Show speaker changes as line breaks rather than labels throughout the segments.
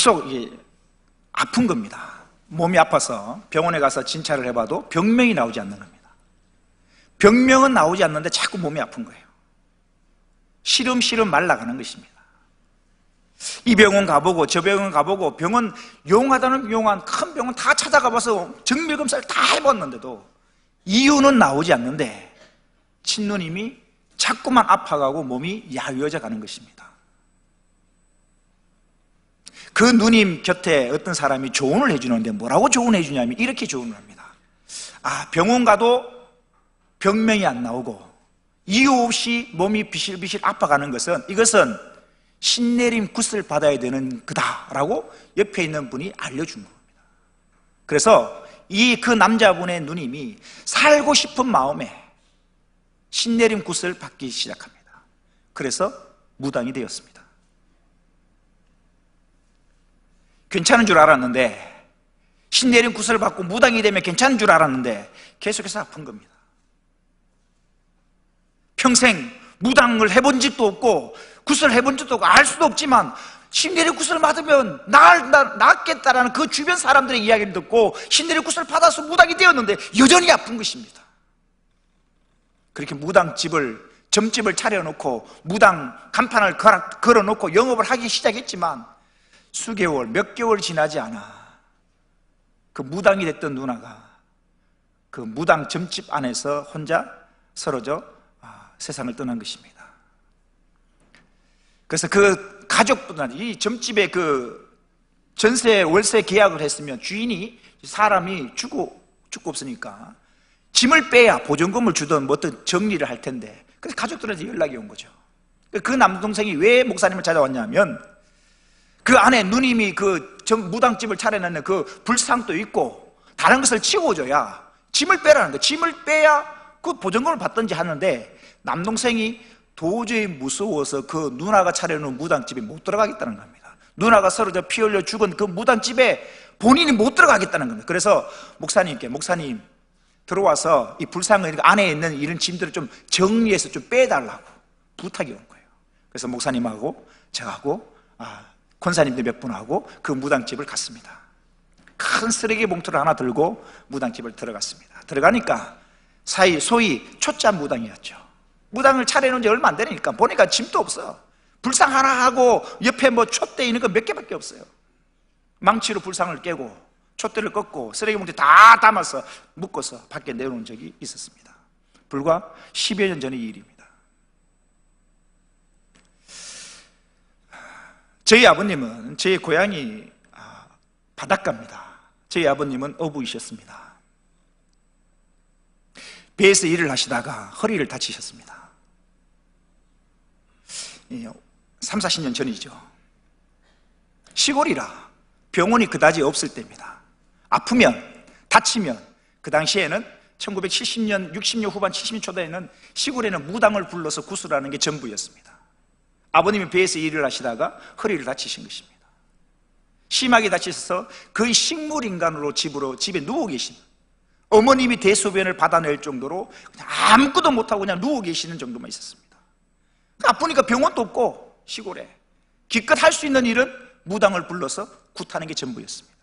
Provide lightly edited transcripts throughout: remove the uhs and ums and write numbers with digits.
계속 아픈 겁니다. 몸이 아파서 병원에 가서 진찰을 해봐도 병명이 나오지 않는 겁니다. 병명은 나오지 않는데 자꾸 몸이 아픈 거예요. 시름시름 말라가는 것입니다. 이 병원 가보고 저 병원 가보고 병원 용하다는 용한 큰 병원 다 찾아가봐서 정밀검사를 다 해봤는데도 이유는 나오지 않는데 친누님이 자꾸만 아파가고 몸이 야위어져 가는 것입니다. 그 누님 곁에 어떤 사람이 조언을 해주는데 뭐라고 조언해 주냐면 이렇게 조언을 합니다. 병원 가도 병명이 안 나오고 이유 없이 몸이 비실비실 아파가는 것은 이것은 신내림 굿을 받아야 되는 거다라고 옆에 있는 분이 알려준 겁니다. 그래서 그 남자분의 누님이 살고 싶은 마음에 신내림 굿을 받기 시작합니다. 그래서 무당이 되었습니다. 괜찮은 줄 알았는데 신내림 굿을 받고 무당이 되면 괜찮은 줄 알았는데 계속해서 아픈 겁니다. 평생 무당을 해본 적도 없고 굿을 해본 적도 없고 알 수도 없지만 신내림 굿을 받으면 낫겠다라는 그 주변 사람들의 이야기를 듣고 신내림 굿을 받아서 무당이 되었는데 여전히 아픈 것입니다. 그렇게 무당집을 점집을 차려놓고 무당 간판을 걸어놓고 영업을 하기 시작했지만 수개월 몇 개월 지나지 않아 그 무당이 됐던 누나가 그 무당 점집 안에서 혼자 쓰러져 세상을 떠난 것입니다. 그래서 그 가족분들 이 점집에 그 전세 월세 계약을 했으면 주인이 사람이 죽고 없으니까 짐을 빼야 보증금을 주든 뭐 어떤 정리를 할 텐데 그래서 가족들한테 연락이 온 거죠. 그 남동생이 왜 목사님을 찾아왔냐면 그 안에 누님이 그 무당집을 차려놨는 그 불상도 있고 다른 것을 치워줘야 짐을 빼라는 거예요. 짐을 빼야 그 보증금을 받든지 하는데 남동생이 도저히 무서워서 그 누나가 차려놓은 무당집에 못 들어가겠다는 겁니다. 누나가 쓰러져 피 흘려 죽은 그 무당집에 본인이 못 들어가겠다는 겁니다. 그래서 목사님 들어와서 이 불상을 안에 있는 이런 짐들을 좀 정리해서 좀 빼달라고 부탁이 온 거예요. 그래서 목사님하고 저하고 권사님들 몇 분하고 그 무당집을 갔습니다. 큰 쓰레기 봉투를 하나 들고 무당집을 들어갔습니다. 들어가니까 소위 초짜 무당이었죠. 무당을 차려놓은 지 얼마 안 되니까 보니까 짐도 없어. 불상 하나 하고 옆에 뭐 촛대 있는 거 몇 개밖에 없어요. 망치로 불상을 깨고 촛대를 꺾고 쓰레기 봉투에 다 담아서 묶어서 밖에 내놓은 적이 있었습니다. 불과 10여 년 전의 일입니다. 저희 아버님은 저희 고향이 바닷가입니다. 저희 아버님은 어부이셨습니다. 배에서 일을 하시다가 허리를 다치셨습니다. 3, 40년 전이죠. 시골이라 병원이 그다지 없을 때입니다. 아프면 다치면 그 당시에는 1970년 60년 후반 70년 초대에는 시골에는 무당을 불러서 구슬하는 게 전부였습니다. 아버님이 배에서 일을 하시다가 허리를 다치신 것입니다. 심하게 다치셔서 거의 식물인간으로 집에 누워 계신, 어머님이 대소변을 받아낼 정도로 그냥 아무것도 못하고 그냥 누워 계시는 정도만 있었습니다. 아프니까 병원도 없고 시골에 기껏 할 수 있는 일은 무당을 불러서 굿하는 게 전부였습니다.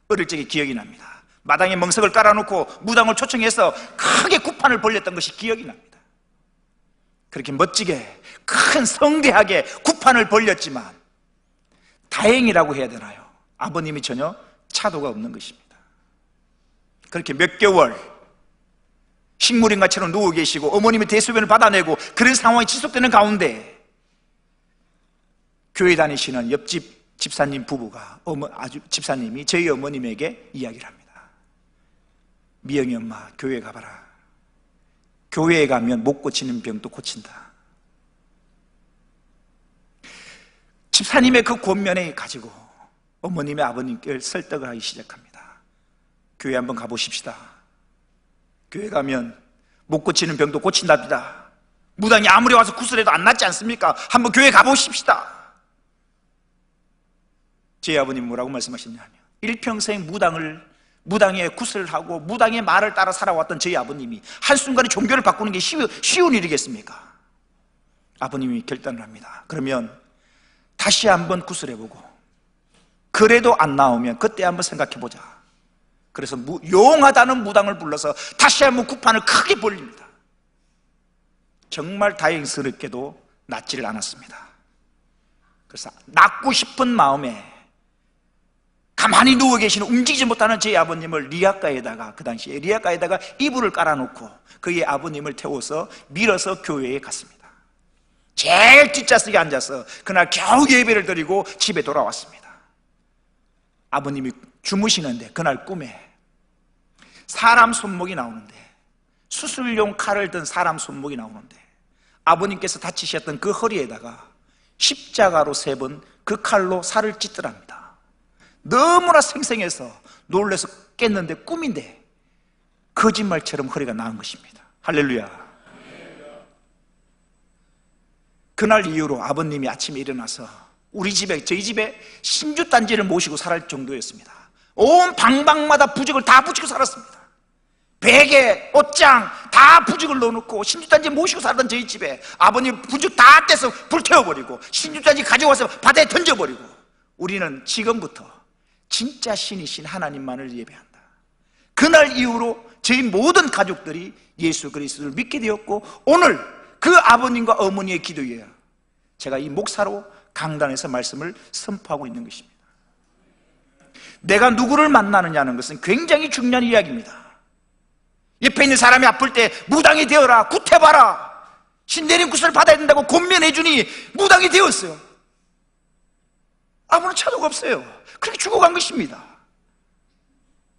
어릴 적에 기억이 납니다. 마당에 멍석을 깔아놓고 무당을 초청해서 크게 굿판을 벌렸던 것이 기억이 납니다. 그렇게 멋지게 큰 성대하게 굿판을 벌렸지만 다행이라고 해야 되나요? 아버님이 전혀 차도가 없는 것입니다. 그렇게 몇 개월 식물인간처럼 누워 계시고 어머님이 대소변을 받아내고 그런 상황이 지속되는 가운데 교회 다니시는 옆집 집사님 부부가 집사님이 저희 어머님에게 이야기를 합니다. 미영이 엄마 교회 가봐라. 교회에 가면 못 고치는 병도 고친다. 집사님의 그 권면에 가지고 어머님의 아버님께 설득을 하기 시작합니다. 교회 한번 가보십시다. 교회 가면 못 고치는 병도 고친답니다. 무당이 아무리 와서 구슬해도 안 낫지 않습니까? 한번 교회 가보십시다. 제 아버님이 뭐라고 말씀하셨냐면 일평생 무당의 구슬을 하고 무당의 말을 따라 살아왔던 저희 아버님이 한순간에 종교를 바꾸는 게 쉬운 일이겠습니까? 아버님이 결단을 합니다. 그러면 다시 한번 구슬해보고 그래도 안 나오면 그때 한번 생각해 보자. 그래서 용하다는 무당을 불러서 다시 한번 구판을 크게 벌립니다. 정말 다행스럽게도 낫지를 않았습니다. 그래서 낫고 싶은 마음에 가만히 누워 계시는 움직이지 못하는 제 아버님을 리아카에다가, 그 당시에 리아카에다가 이불을 깔아놓고 그의 아버님을 태워서 밀어서 교회에 갔습니다. 제일 뒷좌석에 앉아서 그날 겨우 예배를 드리고 집에 돌아왔습니다. 아버님이 주무시는데 그날 꿈에 사람 손목이 나오는데, 수술용 칼을 든 사람 손목이 나오는데 아버님께서 다치셨던 그 허리에다가 십자가로 3번 그 칼로 살을 찢더랍니다. 너무나 생생해서 놀라서 깼는데 꿈인데 거짓말처럼 허리가 나은 것입니다. 할렐루야. 그날 이후로 아버님이 아침에 일어나서 우리 집에, 저희 집에 신주단지를 모시고 살 정도였습니다. 온 방방마다 부적을 다 붙이고 살았습니다. 베개, 옷장 다 부적을 넣어놓고 신주단지 모시고 살던 저희 집에 아버님 부적 다 떼서 불태워버리고 신주단지 가져와서 바다에 던져버리고, 우리는 지금부터 진짜 신이신 하나님만을 예배한다. 그날 이후로 저희 모든 가족들이 예수 그리스도를 믿게 되었고, 오늘 그 아버님과 어머니의 기도에 제가 이 목사로 강단에서 말씀을 선포하고 있는 것입니다. 내가 누구를 만나느냐는 것은 굉장히 중요한 이야기입니다. 옆에 있는 사람이 아플 때 무당이 되어라, 구태봐라, 신내림 구슬을 받아야 된다고 권면해주니 무당이 되었어요. 아무런 차도가 없어요. 그렇게 죽어간 것입니다.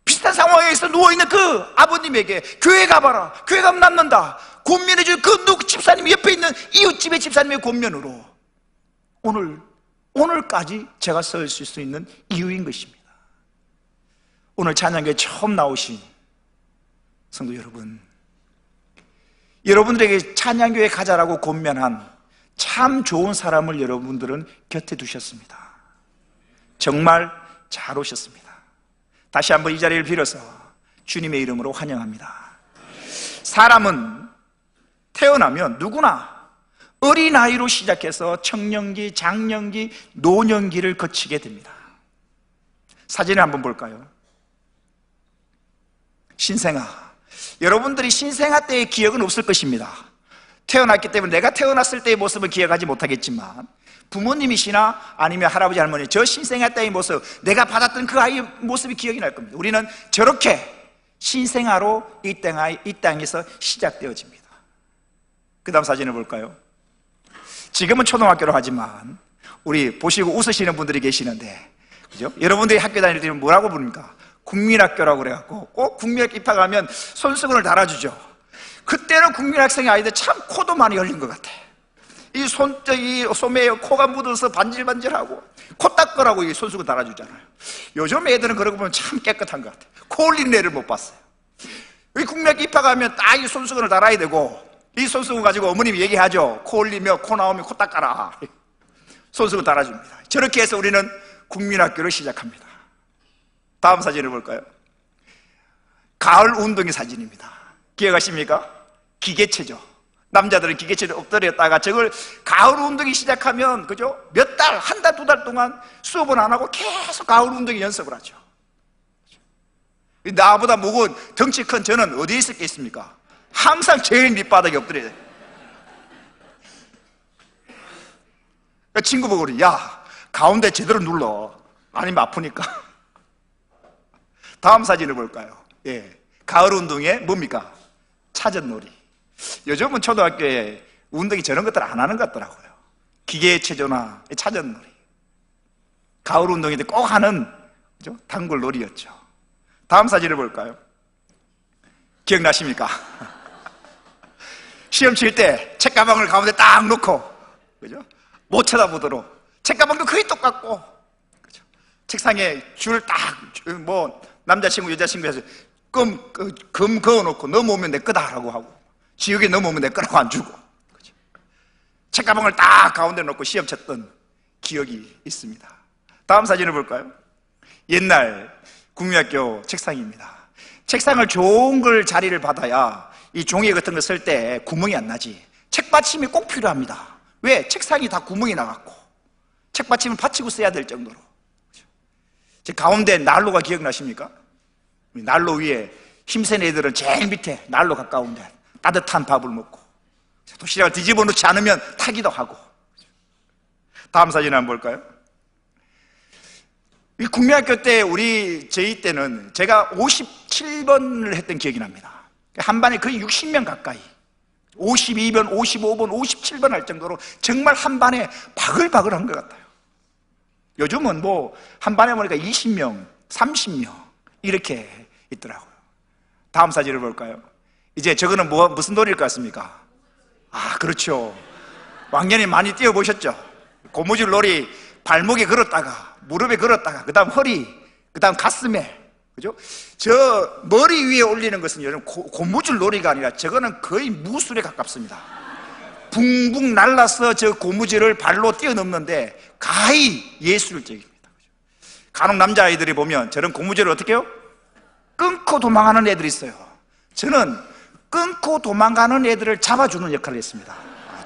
비슷한 상황에서 누워있는 그 아버님에게 교회 가봐라, 교회 가면 낫는다 권면해줄 그 누구 집사님, 옆에 있는 이웃집의 집사님의 권면으로 오늘까지 제가 설 수 있는 이유인 것입니다. 오늘 찬양교회 처음 나오신 성도 여러분, 여러분들에게 찬양교회 가자라고 권면한 참 좋은 사람을 여러분들은 곁에 두셨습니다. 정말 잘 오셨습니다. 다시 한번 이 자리를 빌어서 주님의 이름으로 환영합니다. 사람은 태어나면 누구나 어린아이로 시작해서 청년기, 장년기, 노년기를 거치게 됩니다. 사진을 한번 볼까요? 신생아, 여러분들이 신생아 때의 기억은 없을 것입니다. 태어났기 때문에 내가 태어났을 때의 모습을 기억하지 못하겠지만, 부모님이시나 아니면 할아버지 할머니, 저 신생아 때의 모습, 내가 받았던 그 아이의 모습이 기억이 날 겁니다. 우리는 저렇게 신생아로 이 땅에서 시작되어집니다. 그 다음 사진을 볼까요? 지금은 초등학교로 하지만 우리 보시고 웃으시는 분들이 계시는데, 그죠? 여러분들이 학교 다닐 때는 뭐라고 부릅니까? 국민학교라고 그래갖고 꼭 국민학교 입학하면 손수건을 달아주죠. 그때는 국민학생의 아이들 참 코도 많이 열린 것 같아. 이 소매에 코가 묻어서 반질반질하고 코 닦으라고 이 손수건 달아주잖아요. 요즘 애들은 그러고 보면 참 깨끗한 것 같아. 코 흘리는 애를 못 봤어요. 이 국민학교 입학하면 딱 이 손수건을 달아야 되고, 이 손수건 가지고 어머님이 얘기하죠. 코 흘리며 코 나오면 코 닦아라. 손수건 달아줍니다. 저렇게 해서 우리는 국민학교를 시작합니다. 다음 사진을 볼까요? 가을 운동회 사진입니다. 기억하십니까? 기계체죠. 남자들은 기계체를 엎드렸다가 저걸 가을 운동이 시작하면, 그죠? 몇 달, 한 달, 2달 동안 수업은 안 하고 계속 가을 운동회 연습을 하죠. 나보다 무거운 덩치 큰 저는 어디에 있었겠습니까? 항상 제일 밑바닥에 엎드려야 돼요. 친구 보고 그래, 야, 가운데 제대로 눌러. 아니면 아프니까. 다음 사진을 볼까요? 예, 가을 운동회 뭡니까? 차전놀이. 요즘은 초등학교에 운동이 저런 것들 안 하는 것 같더라고요. 기계체조나 차전놀이. 가을 운동회 때 꼭 하는, 그죠? 단골놀이였죠. 다음 사진을 볼까요? 기억나십니까? 시험 칠 때 책가방을 가운데 딱 놓고, 그죠? 못 쳐다보도록. 책가방도 거의 똑같고, 그죠? 책상에 줄 딱, 남자친구, 여자친구 해서 금 그어놓고 넘어오면 내 거다라고 하고, 지역에 넘어오면 내 거라고 안 주고, 그죠? 책가방을 딱 가운데 놓고 시험 쳤던 기억이 있습니다. 다음 사진을 볼까요? 옛날 국민학교 책상입니다. 책상을 좋은 걸 자리를 받아야 이 종이 같은 거 쓸 때 구멍이 안 나지. 책받침이 꼭 필요합니다. 왜? 책상이 다 구멍이 나갖고 책받침을 받치고 써야 될 정도로. 제 가운데 난로가 기억나십니까? 난로 위에 힘센 애들은 제일 밑에 난로 가까운데 따뜻한 밥을 먹고 도시락을 뒤집어 놓지 않으면 타기도 하고. 다음 사진 한번 볼까요? 이 국민학교 때 저희 때는 제가 57번을 했던 기억이 납니다. 한 반에 거의 60명 가까이 52번, 55번, 57번 할 정도로 정말 한 반에 바글바글한 것 같아요. 요즘은 뭐 한 반에 보니까 20명, 30명 이렇게 있더라고요. 다음 사진을 볼까요? 이제 저거는 무슨 놀이일 것 같습니까? 아, 그렇죠. 왕년에 많이 뛰어보셨죠? 고무줄 놀이 발목에 걸었다가 무릎에 걸었다가 그 다음 허리, 그 다음 가슴에, 그죠? 저 머리 위에 올리는 것은 요즘 고무줄 놀이가 아니라 저거는 거의 무술에 가깝습니다. 붕붕 날라서 저 고무줄을 발로 뛰어넘는데 가히 예술적입니다. 간혹 남자아이들이 보면 저런 고무줄을 어떻게 해요? 끊고 도망가는 애들이 있어요. 저는 끊고 도망가는 애들을 잡아주는 역할을 했습니다.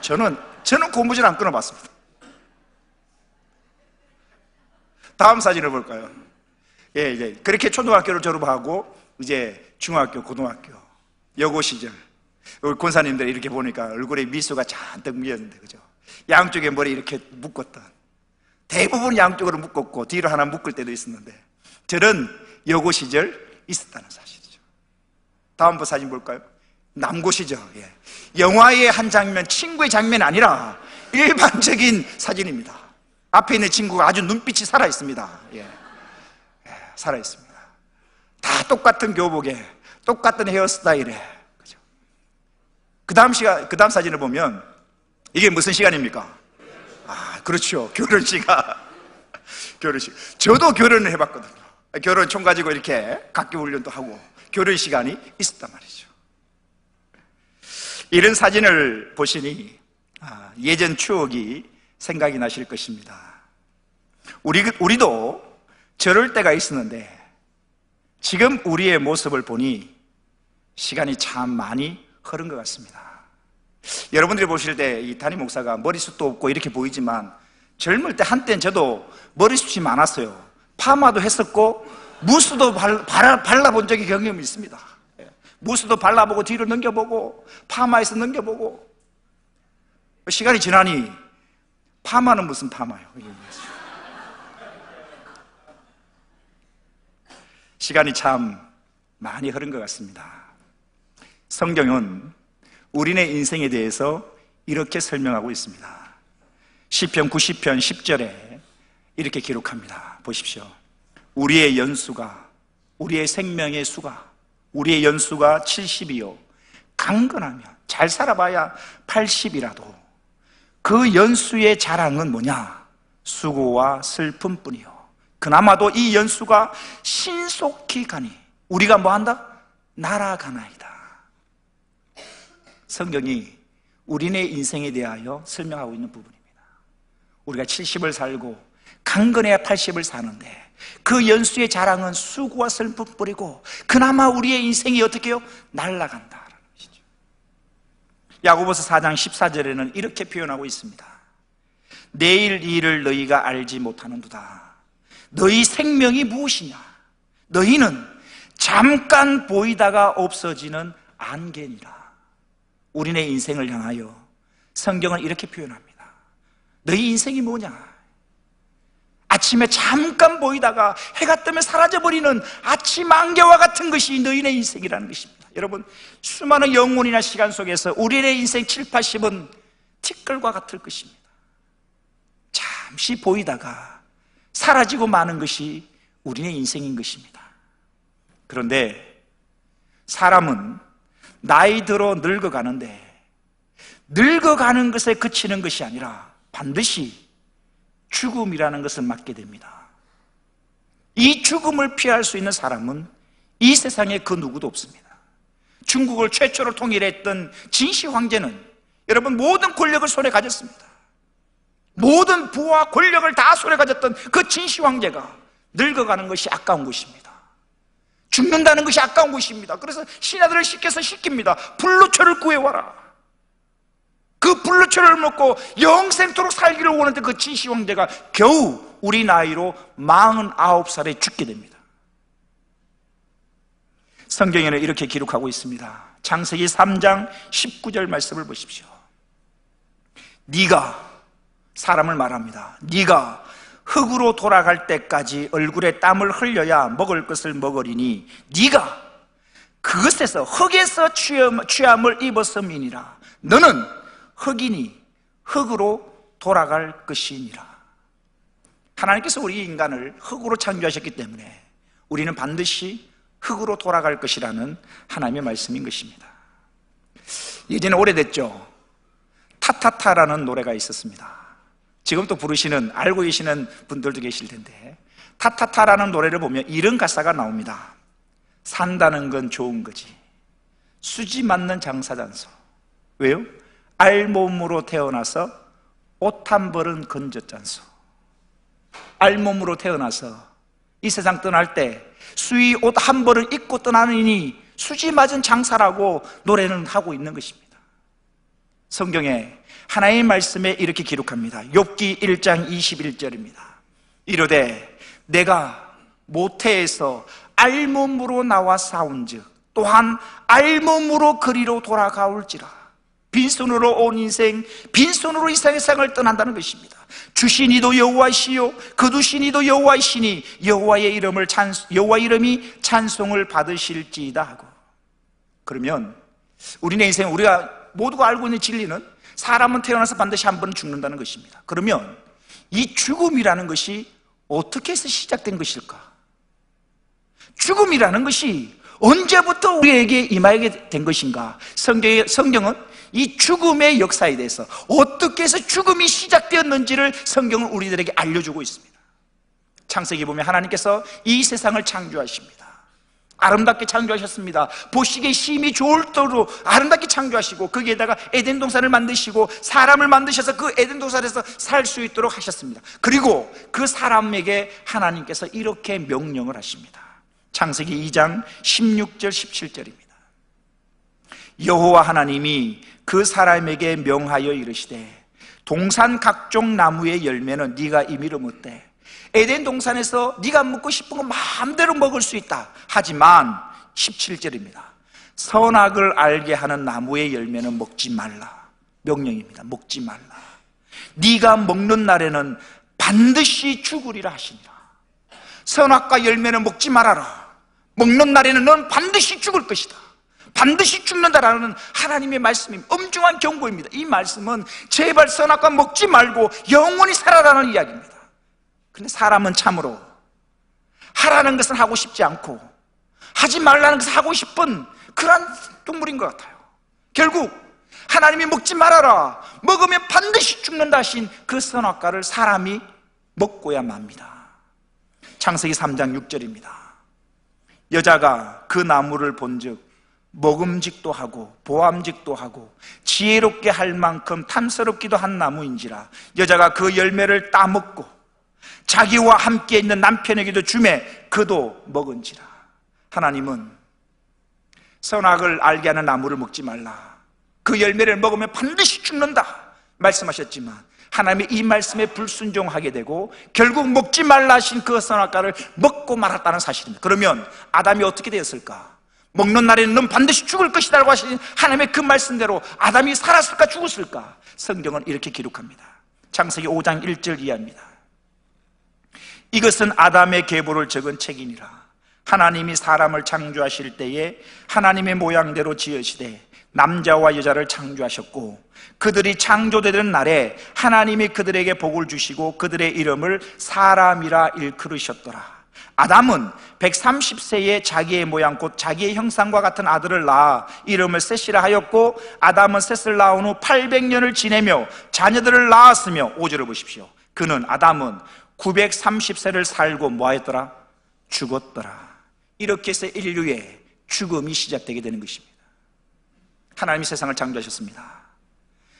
저는 고무줄 안 끊어봤습니다. 다음 사진을 볼까요? 예, 이제 그렇게 초등학교를 졸업하고 이제 중학교, 고등학교, 여고 시절 우리 권사님들 이렇게 보니까 얼굴에 미소가 잔뜩 묻었는데, 그죠? 양쪽에 머리 이렇게 묶었던, 대부분 양쪽으로 묶었고 뒤로 하나 묶을 때도 있었는데 저런 여고 시절 있었다는 사실이죠. 다음 사진 볼까요? 남고시죠. 예. 영화의 한 장면, 친구의 장면이 아니라 일반적인 사진입니다. 앞에 있는 친구가 아주 눈빛이 살아있습니다. 예. 살아있습니다. 다 똑같은 교복에 똑같은 헤어스타일에, 그죠? 그 다음 사진을 보면 이게 무슨 시간입니까? 아, 그렇죠. 결혼식. 저도 결혼을 해봤거든요. 결혼 총 가지고 이렇게 각기 훈련도 하고 결혼 시간이 있었단 말이죠. 이런 사진을 보시니 예전 추억이 생각이 나실 것입니다. 우리도 저럴 때가 있었는데 지금 우리의 모습을 보니 시간이 참 많이 흐른 것 같습니다. 여러분들이 보실 때 이 담임 목사가 머리숱도 없고 이렇게 보이지만 젊을 때 한때는 저도 머리숱이 많았어요. 파마도 했었고 무스도 발라본 적이 경험이 있습니다. 무스도 발라보고 뒤로 넘겨보고 파마해서 넘겨보고. 시간이 지나니 파마는 무슨 파마요? 시간이 참 많이 흐른 것 같습니다. 성경은 우리네 인생에 대해서 이렇게 설명하고 있습니다. 시편 90편 10절에 이렇게 기록합니다. 보십시오. 우리의 연수가, 우리의 생명의 수가, 우리의 연수가 70이요 강건하면 잘 살아봐야 80이라도 그 연수의 자랑은 뭐냐? 수고와 슬픔뿐이요 그나마도 이 연수가 신속히 가니 우리가 뭐한다? 날아가나이다. 성경이 우리네 인생에 대하여 설명하고 있는 부분입니다. 우리가 70을 살고 강건해야 80을 사는데 그 연수의 자랑은 수고와 슬픔뿐이고 그나마 우리의 인생이 어떻게 해요? 날아간다라는 것이죠. 야고보서 4장 14절에는 이렇게 표현하고 있습니다. 내일 일을 너희가 알지 못하는도다. 너희 생명이 무엇이냐? 너희는 잠깐 보이다가 없어지는 안개니라. 우리네 인생을 향하여 성경은 이렇게 표현합니다. 너희 인생이 뭐냐? 아침에 잠깐 보이다가 해가 뜨면 사라져버리는 아침 안개와 같은 것이 너희네 인생이라는 것입니다. 여러분, 수많은 영혼이나 시간 속에서 우리네 인생 7, 80은 티끌과 같을 것입니다. 잠시 보이다가 사라지고 마는 것이 우리네 인생인 것입니다. 그런데 사람은 나이 들어 늙어가는데 늙어가는 것에 그치는 것이 아니라 반드시 죽음이라는 것을 맞게 됩니다. 이 죽음을 피할 수 있는 사람은 이 세상에 그 누구도 없습니다. 중국을 최초로 통일했던 진시 황제는 여러분 모든 권력을 손에 가졌습니다. 모든 부와 권력을 다 손에 가졌던 그 진시 황제가 늙어가는 것이 아까운 것입니다. 죽는다는 것이 아까운 것입니다. 그래서 신하들을 시켜서 시킵니다. 불로초를 구해와라. 그 불로초를 먹고 영생토록 살기를 원했던 그 진시 황제가 겨우 우리 나이로 49살에 죽게 됩니다. 성경에는 이렇게 기록하고 있습니다. 창세기 3장 19절 말씀을 보십시오. 네가, 사람을 말합니다, 네가 흙으로 돌아갈 때까지 얼굴에 땀을 흘려야 먹을 것을 먹으리니 네가 그것에서, 흙에서 취함을 입었음이니라. 너는 흙이니 흙으로 돌아갈 것이니라. 하나님께서 우리 인간을 흙으로 창조하셨기 때문에 우리는 반드시 흙으로 돌아갈 것이라는 하나님의 말씀인 것입니다. 예전에 오래됐죠. 타타타라는 노래가 있었습니다. 지금 또 부르시는, 알고 계시는 분들도 계실 텐데, 타타타라는 노래를 보면 이런 가사가 나옵니다. 산다는 건 좋은 거지, 수지 맞는 장사잔소. 왜요? 알몸으로 태어나서 옷 한 벌은 건졌잖소. 알몸으로 태어나서 이 세상 떠날 때 수의 옷 한 벌을 입고 떠나느니 수지 맞은 장사라고 노래는 하고 있는 것입니다. 성경에 하나님의 말씀에 이렇게 기록합니다. 욥기 1장 21절입니다. 이르되 내가 모태에서 알몸으로 나와 싸운즉 또한 알몸으로 그리로 돌아가올지라. 빈손으로 온 인생, 빈손으로 이 세상을 떠난다는 것입니다. 주시니도 여호와시요 거두시니도 여호와이시니 여호와의 이름이 찬송을 받으실지이다 하고. 그러면 우리네 인생, 우리가 모두가 알고 있는 진리는 사람은 태어나서 반드시 한 번은 죽는다는 것입니다. 그러면 이 죽음이라는 것이 어떻게 해서 시작된 것일까? 죽음이라는 것이 언제부터 우리에게 임하게 된 것인가? 성경은 이 죽음의 역사에 대해서, 어떻게 해서 죽음이 시작되었는지를 성경은 우리들에게 알려주고 있습니다. 창세기 보면 하나님께서 이 세상을 창조하십니다. 아름답게 창조하셨습니다. 보시기에 심히 좋을 도로 아름답게 창조하시고 거기에다가 에덴 동산을 만드시고 사람을 만드셔서 그 에덴 동산에서 살 수 있도록 하셨습니다. 그리고 그 사람에게 하나님께서 이렇게 명령을 하십니다. 창세기 2장 16절 17절입니다. 여호와 하나님이 그 사람에게 명하여 이르시되 동산 각종 나무의 열매는 네가 임의로 먹되 에덴 동산에서 네가 먹고 싶은 거 마음대로 먹을 수 있다. 하지만 17절입니다. 선악을 알게 하는 나무의 열매는 먹지 말라. 명령입니다. 먹지 말라. 네가 먹는 날에는 반드시 죽으리라 하시니라. 선악과 열매는 먹지 말아라. 먹는 날에는 넌 반드시 죽을 것이다. 반드시 죽는다라는 하나님의 말씀이 엄중한 경고입니다. 이 말씀은 제발 선악과 먹지 말고 영원히 살아라는 이야기입니다. 근데 사람은 참으로 하라는 것은 하고 싶지 않고 하지 말라는 것을 하고 싶은 그런 동물인 것 같아요. 결국 하나님이 먹지 말아라, 먹으면 반드시 죽는다 하신 그 선악과를 사람이 먹고야 맙니다. 창세기 3장 6절입니다. 여자가 그 나무를 본즉 먹음직도 하고 보암직도 하고 지혜롭게 할 만큼 탐스럽기도 한 나무인지라. 여자가 그 열매를 따먹고 자기와 함께 있는 남편에게도 주매 그도 먹은지라. 하나님은 선악을 알게 하는 나무를 먹지 말라, 그 열매를 먹으면 반드시 죽는다 말씀하셨지만 하나님의 이 말씀에 불순종하게 되고 결국 먹지 말라 하신 그 선악과를 먹고 말았다는 사실입니다. 그러면 아담이 어떻게 되었을까? 먹는 날에는 넌 반드시 죽을 것이다 라고 하신 하나님의 그 말씀대로 아담이 살았을까 죽었을까? 성경은 이렇게 기록합니다. 창세기 5장 1절 이하입니다. 이것은 아담의 계보를 적은 책이니라. 하나님이 사람을 창조하실 때에 하나님의 모양대로 지으시되 남자와 여자를 창조하셨고 그들이 창조되던 날에 하나님이 그들에게 복을 주시고 그들의 이름을 사람이라 일컬으셨더라. 아담은 130세에 자기의 모양 곧 자기의 형상과 같은 아들을 낳아 이름을 셋이라 하였고 아담은 셋을 낳은 후 800년을 지내며 자녀들을 낳았으며 5절을 보십시오. 아담은 930세를 살고 뭐하였더라? 죽었더라. 이렇게 해서 인류의 죽음이 시작되게 되는 것입니다. 하나님이 세상을 창조하셨습니다.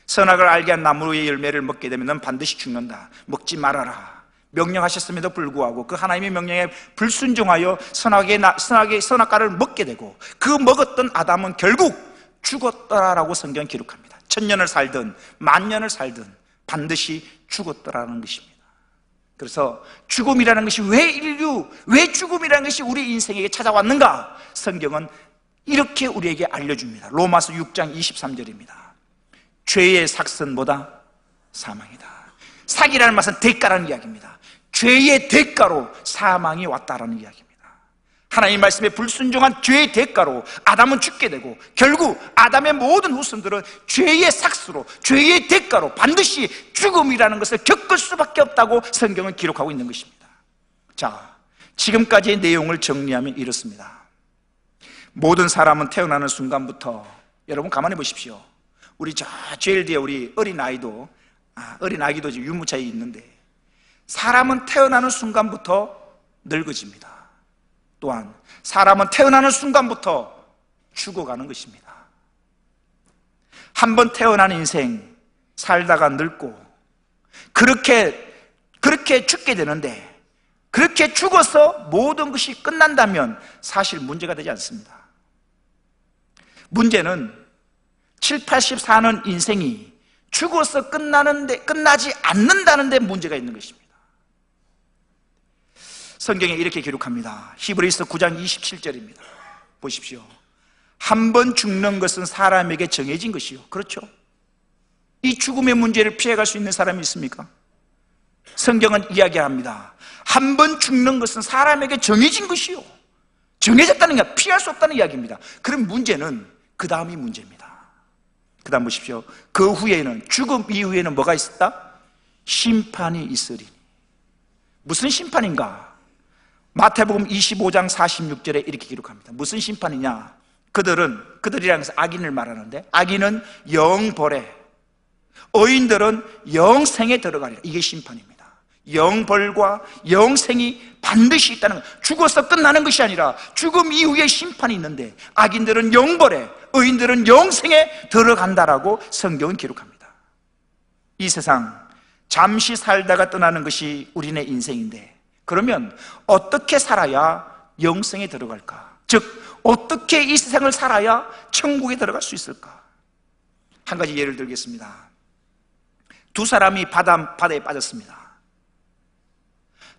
선악을 알게 한 나무의 열매를 먹게 되면 넌 반드시 죽는다, 먹지 말아라 명령하셨음에도 불구하고 그 하나님의 명령에 불순종하여 선악과를 먹게 되고 그 먹었던 아담은 결국 죽었더라라고 성경은 기록합니다. 1000년을 살든 10,000년을 살든 반드시 죽었더라는 것입니다. 그래서 죽음이라는 것이 왜 죽음이라는 것이 우리 인생에게 찾아왔는가? 성경은 이렇게 우리에게 알려줍니다. 로마서 6장 23절입니다. 죄의 삭은 뭐다? 사망이다. 삭이라는 말은 대가라는 이야기입니다. 죄의 대가로 사망이 왔다라는 이야기입니다. 하나님 말씀에 불순종한 죄의 대가로 아담은 죽게 되고, 결국 아담의 모든 후손들은 죄의 삭스로, 죄의 대가로 반드시 죽음이라는 것을 겪을 수밖에 없다고 성경은 기록하고 있는 것입니다. 자, 지금까지의 내용을 정리하면 이렇습니다. 모든 사람은 태어나는 순간부터, 여러분 가만히 보십시오. 우리 저 제일 뒤에 우리 어린아이도 지금 유모차에 있는데, 사람은 태어나는 순간부터 늙어집니다. 또한 사람은 태어나는 순간부터 죽어가는 것입니다. 한번 태어난 인생 살다가 늙고 그렇게 죽게 되는데, 그렇게 죽어서 모든 것이 끝난다면 사실 문제가 되지 않습니다. 문제는 7, 80 사는 인생이 죽어서 끝나지 않는다는 데 문제가 있는 것입니다. 성경에 이렇게 기록합니다. 히브리서 9장 27절입니다. 보십시오. 한 번 죽는 것은 사람에게 정해진 것이요. 그렇죠? 이 죽음의 문제를 피해갈 수 있는 사람이 있습니까? 성경은 이야기합니다. 한 번 죽는 것은 사람에게 정해진 것이요. 정해졌다는 게 피할 수 없다는 이야기입니다. 그럼 문제는 그 다음이 문제입니다. 그 다음 보십시오. 그 후에는, 죽음 이후에는 뭐가 있었다? 심판이 있으리니. 무슨 심판인가? 마태복음 25장 46절에 이렇게 기록합니다. 무슨 심판이냐? 그들이라는 것은 악인을 말하는데, 악인은 영벌에, 의인들은 영생에 들어가리라. 이게 심판입니다. 영벌과 영생이 반드시 있다는 것. 죽어서 끝나는 것이 아니라 죽음 이후에 심판이 있는데, 악인들은 영벌에, 의인들은 영생에 들어간다라고 성경은 기록합니다. 이 세상 잠시 살다가 떠나는 것이 우리네 인생인데, 그러면 어떻게 살아야 영생에 들어갈까? 즉, 어떻게 이 세상을 살아야 천국에 들어갈 수 있을까? 한 가지 예를 들겠습니다. 두 사람이 바다에 빠졌습니다.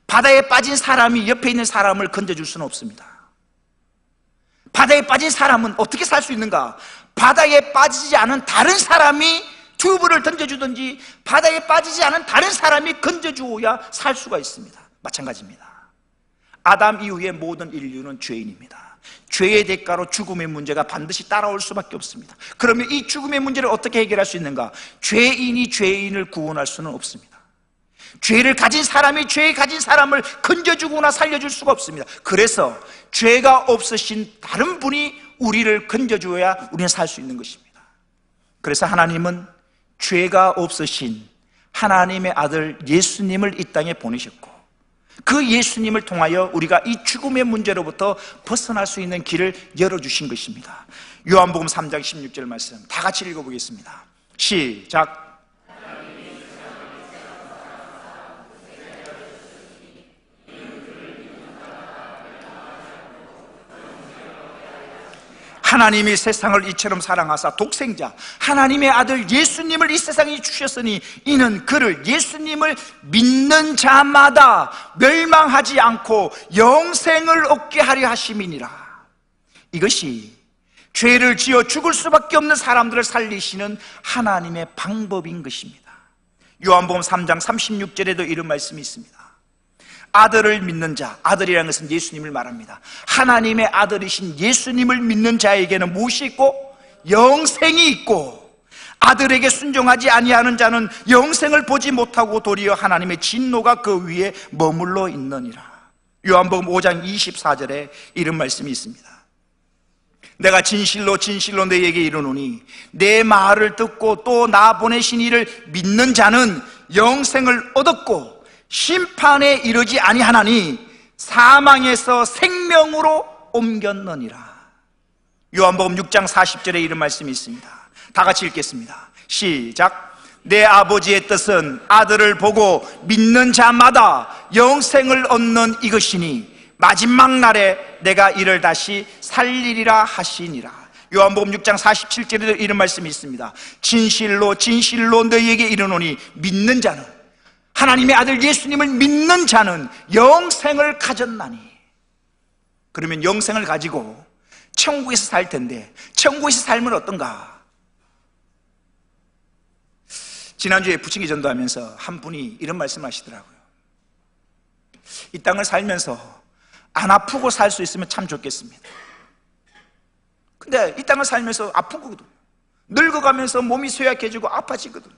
바다에 빠진 사람이 옆에 있는 사람을 건져줄 수는 없습니다. 바다에 빠진 사람은 어떻게 살 수 있는가? 바다에 빠지지 않은 다른 사람이 튜브를 던져주든지, 바다에 빠지지 않은 다른 사람이 건져주어야 살 수가 있습니다. 마찬가지입니다. 아담 이후의 모든 인류는 죄인입니다. 죄의 대가로 죽음의 문제가 반드시 따라올 수밖에 없습니다. 그러면 이 죽음의 문제를 어떻게 해결할 수 있는가? 죄인이 죄인을 구원할 수는 없습니다. 죄를 가진 사람이 죄 가진 사람을 건져주거나 살려줄 수가 없습니다. 그래서 죄가 없으신 다른 분이 우리를 건져주어야 우리는 살 수 있는 것입니다. 그래서 하나님은 죄가 없으신 하나님의 아들 예수님을 이 땅에 보내셨고, 그 예수님을 통하여 우리가 이 죽음의 문제로부터 벗어날 수 있는 길을 열어주신 것입니다. 요한복음 3장 16절 말씀 다 같이 읽어보겠습니다. 시작. 하나님이 세상을 이처럼 사랑하사 독생자 하나님의 아들 예수님을 이 세상에 주셨으니, 이는 그를, 예수님을 믿는 자마다 멸망하지 않고 영생을 얻게 하려 하심이니라. 이것이 죄를 지어 죽을 수밖에 없는 사람들을 살리시는 하나님의 방법인 것입니다. 요한복음 3장 36절에도 이런 말씀이 있습니다. 아들을 믿는 자, 아들이라는 것은 예수님을 말합니다. 하나님의 아들이신 예수님을 믿는 자에게는 무엇이 있고? 영생이 있고, 아들에게 순종하지 아니하는 자는 영생을 보지 못하고 도리어 하나님의 진노가 그 위에 머물러 있느니라. 요한복음 5장 24절에 이런 말씀이 있습니다. 내가 진실로 진실로 너희에게 이르노니 내 말을 듣고 또 나 보내신 이를 믿는 자는 영생을 얻었고 심판에 이르지 아니하나니 사망에서 생명으로 옮겼느니라. 요한복음 6장 40절에 이런 말씀이 있습니다. 다 같이 읽겠습니다. 시작. 내 아버지의 뜻은 아들을 보고 믿는 자마다 영생을 얻는 이것이니 마지막 날에 내가 이를 다시 살리리라 하시니라. 요한복음 6장 47절에도 이런 말씀이 있습니다. 진실로 진실로 너희에게 이르노니 믿는 자는, 하나님의 아들 예수님을 믿는 자는 영생을 가졌나니. 그러면 영생을 가지고 천국에서 살 텐데 천국에서 살면 어떤가? 지난주에 부침개 전도하면서 한 분이 이런 말씀을 하시더라고요. 이 땅을 살면서 안 아프고 살 수 있으면 참 좋겠습니다. 근데 이 땅을 살면서 아픈 거거든요. 늙어가면서 몸이 쇠약해지고 아파지거든요.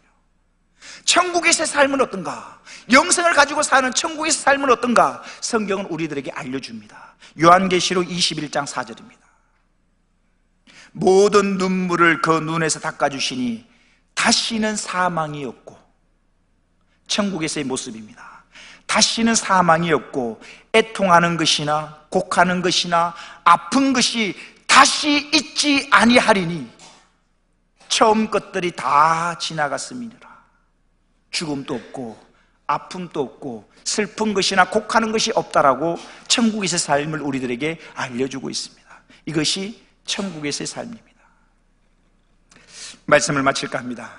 천국에서 삶은 어떤가? 영생을 가지고 사는 천국에서 삶은 어떤가? 성경은 우리들에게 알려줍니다. 요한계시록 21장 4절입니다. 모든 눈물을 그 눈에서 닦아주시니 다시는 사망이 없고, 천국에서의 모습입니다. 다시는 사망이 없고 애통하는 것이나 곡하는 것이나 아픈 것이 다시 있지 아니하리니 처음 것들이 다 지나갔음이니라. 죽음도 없고 아픔도 없고 슬픈 것이나 곡하는 것이 없다라고 천국에서의 삶을 우리들에게 알려주고 있습니다. 이것이 천국에서의 삶입니다. 말씀을 마칠까 합니다.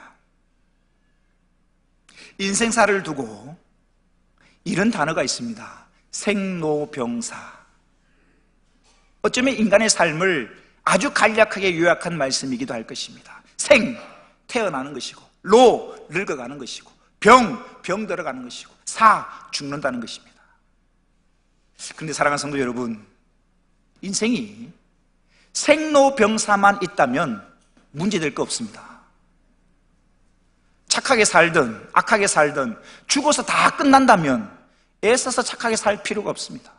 인생사를 두고 이런 단어가 있습니다. 생로병사. 어쩌면 인간의 삶을 아주 간략하게 요약한 말씀이기도 할 것입니다. 생, 태어나는 것이고, 로, 늙어가는 것이고, 병 들어가는 것이고, 사, 죽는다는 것입니다. 그런데 사랑하는 성도 여러분, 인생이 생로병사만 있다면 문제될 거 없습니다. 착하게 살든 악하게 살든 죽어서 다 끝난다면 애써서 착하게 살 필요가 없습니다.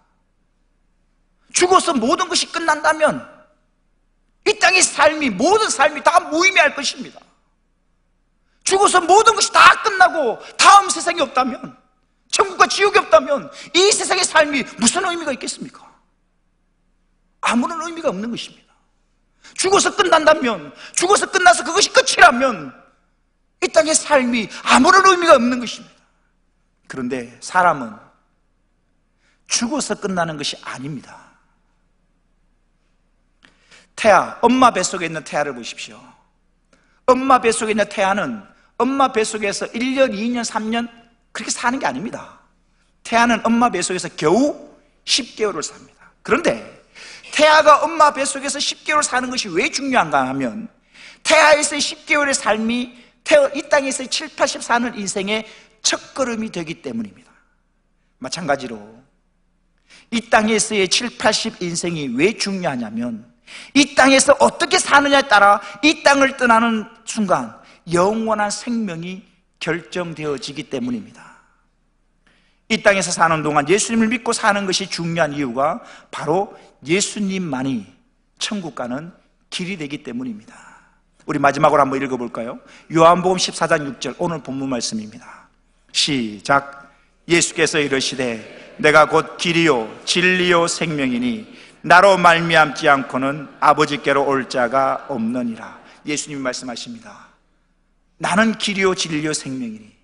죽어서 모든 것이 끝난다면 이 땅의 삶이, 모든 삶이 다 무의미할 것입니다. 죽어서 모든 것이 다 끝나고 다음 세상이 없다면, 천국과 지옥이 없다면 이 세상의 삶이 무슨 의미가 있겠습니까? 아무런 의미가 없는 것입니다. 죽어서 끝난다면, 죽어서 끝나서 그것이 끝이라면 이 땅의 삶이 아무런 의미가 없는 것입니다. 그런데 사람은 죽어서 끝나는 것이 아닙니다. 태아, 엄마 뱃속에 있는 태아를 보십시오. 엄마 뱃속에 있는 태아는 엄마 뱃속에서 1년, 2년, 3년 그렇게 사는 게 아닙니다. 태아는 엄마 뱃속에서 겨우 10개월을 삽니다. 그런데 태아가 엄마 뱃속에서 10개월 사는 것이 왜 중요한가 하면 태아에서의 10개월의 삶이 이 땅에서의 7, 80 사는 인생의 첫걸음이 되기 때문입니다. 마찬가지로 이 땅에서의 7, 80 인생이 왜 중요하냐면 이 땅에서 어떻게 사느냐에 따라 이 땅을 떠나는 순간 영원한 생명이 결정되어지기 때문입니다. 이 땅에서 사는 동안 예수님을 믿고 사는 것이 중요한 이유가 바로 예수님만이 천국 가는 길이 되기 때문입니다. 우리 마지막으로 한번 읽어볼까요? 요한복음 14장 6절, 오늘 본문 말씀입니다. 시작. 예수께서 이르시되 내가 곧 길이요 진리요 생명이니 나로 말미암지 않고는 아버지께로 올 자가 없느니라. 예수님이 말씀하십니다. 나는 길이요 진리요 생명이니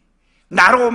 나로